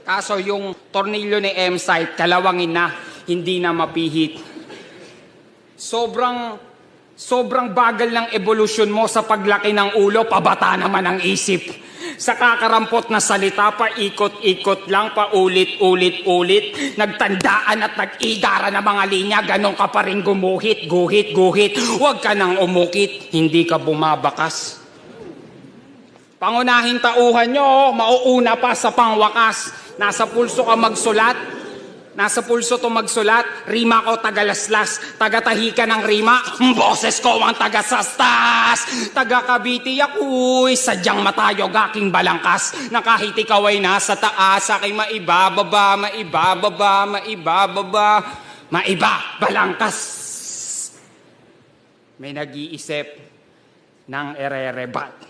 Kaso yung tornilyo ni M-Site, kalawangin na, hindi na mapihit. Sobrang bagal ng evolusyon mo sa paglaki ng ulo, pabata naman ang isip. Sa kakarampot na salita, paikot-ikot lang, paulit-ulit-ulit. Nagtandaan at nag-igara na mga linya, ganon ka pa rin gumuhit, guhit. Huwag ka nang umukit, hindi ka bumabakas. Pangunahing tauhan nyo, mauuna pa sa pangwakas. Nasa pulso ka magsulat. Nasa pulso to magsulat. Rima ko tagalaslas. Tagatahi ka ng rima. Boses ko ang tagasastas. Taga-Cavite ako'y sadyang matayog aking balangkas. Na kahit ikaw ay nasa taas, aking maibababa. Balangkas. May nag-iisip ng ererebat.